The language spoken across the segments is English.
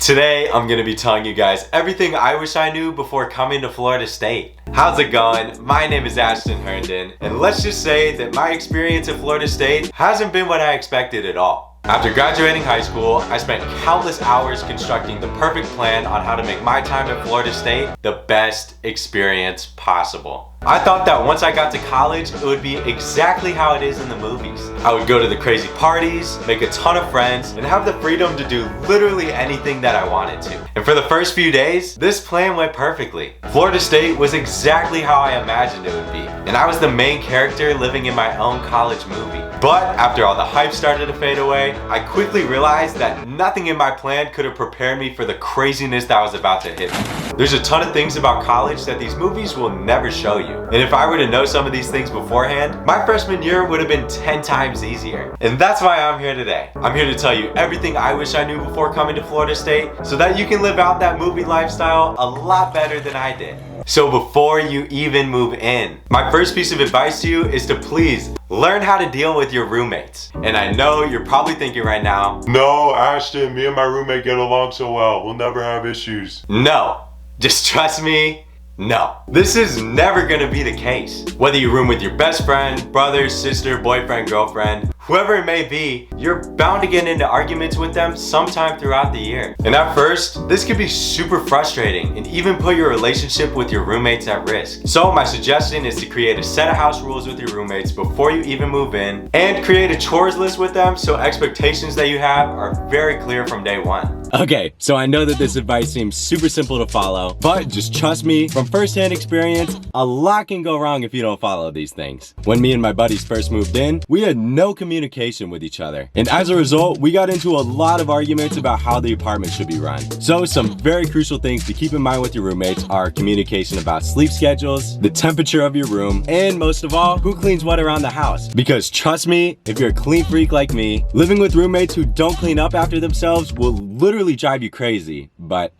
Today, I'm gonna be telling you guys everything I wish I knew before coming to Florida State. How's it going? My name is Ashton Herndon, and let's just say that my experience at Florida State hasn't been what I expected at all. After graduating high school, I spent countless hours constructing the perfect plan on how to make my time at Florida State the best experience possible. I thought that once I got to college, it would be exactly how it is in the movies. I would go to the crazy parties, make a ton of friends, and have the freedom to do literally anything that I wanted to. And for the first few days, this plan went perfectly. Florida State was exactly how I imagined it would be, and I was the main character living in my own college movie. But after all the hype started to fade away, I quickly realized that nothing in my plan could have prepared me for the craziness that was about to hit me. There's a ton of things about college that these movies will never show you. And if I were to know some of these things beforehand, my freshman year would have been 10 times easier. And that's why I'm here today. I'm here to tell you everything I wish I knew before coming to Florida State so that you can live out that movie lifestyle a lot better than I did. So before you even move in, my first piece of advice to you is to please learn how to deal with your roommates. And I know you're probably thinking right now, "No, Ashton, me and my roommate get along so well. We'll never have issues." No, just trust me. No, this is never gonna be the case. Whether you room with your best friend, brother, sister, boyfriend, girlfriend, whoever it may be, you're bound to get into arguments with them sometime throughout the year. And at first, this can be super frustrating and even put your relationship with your roommates at risk. So my suggestion is to create a set of house rules with your roommates before you even move in, and create a chores list with them so expectations that you have are very clear from day one. Okay, so I know that this advice seems super simple to follow, but just trust me, from firsthand experience, a lot can go wrong if you don't follow these things. When me and my buddies first moved in, we had no communication with each other. And as a result, we got into a lot of arguments about how the apartment should be run. So some very crucial things to keep in mind with your roommates are communication about sleep schedules, the temperature of your room, and most of all, who cleans what around the house. Because trust me, if you're a clean freak like me, living with roommates who don't clean up after themselves will literally drive you crazy. But,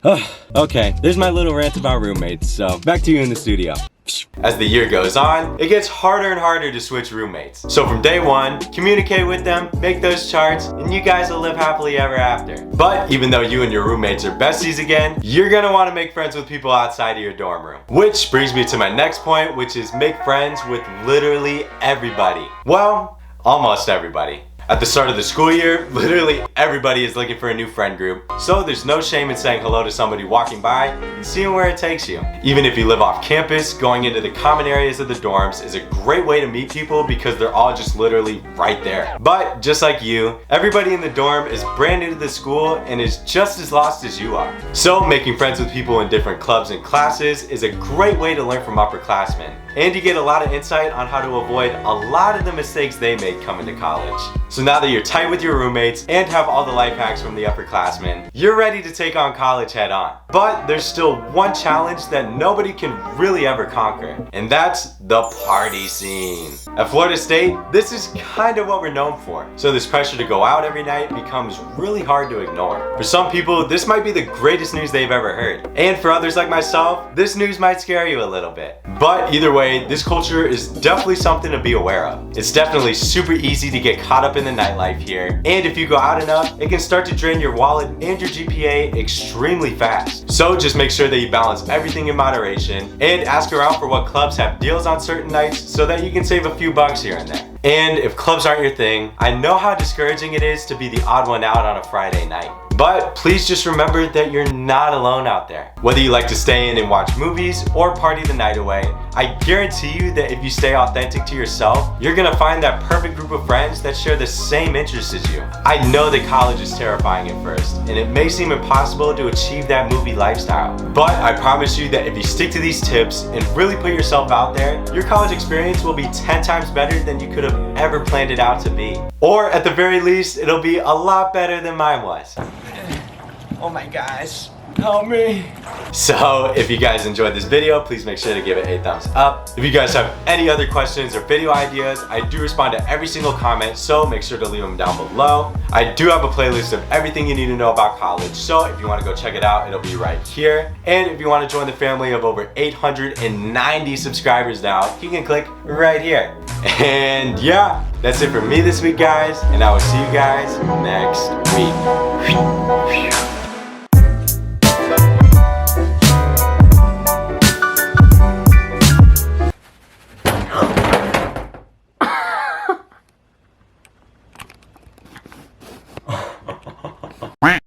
okay, there's my little rant about roommates, so back to you in the studio. As the year goes on, it gets harder and harder to switch roommates. So from day one, communicate with them, make those charts, and you guys will live happily ever after. But even though you and your roommates are besties again, you're gonna wanna make friends with people outside of your dorm room. Which brings me to my next point, which is make friends with literally everybody. Well, almost everybody. At the start of the school year, literally everybody is looking for a new friend group. So there's no shame in saying hello to somebody walking by and seeing where it takes you. Even if you live off campus, going into the common areas of the dorms is a great way to meet people because they're all just literally right there. But just like you, everybody in the dorm is brand new to the school and is just as lost as you are. So making friends with people in different clubs and classes is a great way to learn from upperclassmen. And you get a lot of insight on how to avoid a lot of the mistakes they made coming to college. So now that you're tight with your roommates and have all the life hacks from the upperclassmen, you're ready to take on college head on. But there's still one challenge that nobody can really ever conquer, and that's the party scene. At Florida State, this is kind of what we're known for. So this pressure to go out every night becomes really hard to ignore. For some people, this might be the greatest news they've ever heard. And for others like myself, this news might scare you a little bit. But either way, this culture is definitely something to be aware of. It's definitely super easy to get caught up in the nightlife here, and if you go out enough, it can start to drain your wallet and your GPA extremely fast. So just make sure that you balance everything in moderation and ask around for what clubs have deals on certain nights so that you can save a few bucks here and there. And if clubs aren't your thing, I know how discouraging it is to be the odd one out on a Friday night. But please just remember that you're not alone out there. Whether you like to stay in and watch movies or party the night away, I guarantee you that if you stay authentic to yourself, you're gonna find that perfect group of friends that share the same interests as you. I know that college is terrifying at first, and it may seem impossible to achieve that movie lifestyle. But I promise you that if you stick to these tips and really put yourself out there, your college experience will be 10 times better than you could have ever planned it out to be. Or at the very least, it'll be a lot better than mine was. Oh my gosh, help me. So if you guys enjoyed this video, please make sure to give it a thumbs up. If you guys have any other questions or video ideas, I do respond to every single comment, so make sure to leave them down below. I do have a playlist of everything you need to know about college, so if you want to go check it out, it'll be right here. And if you want to join the family of over 890 subscribers now, you can click right here. And yeah, that's it for me this week, guys, and I will see you guys next week.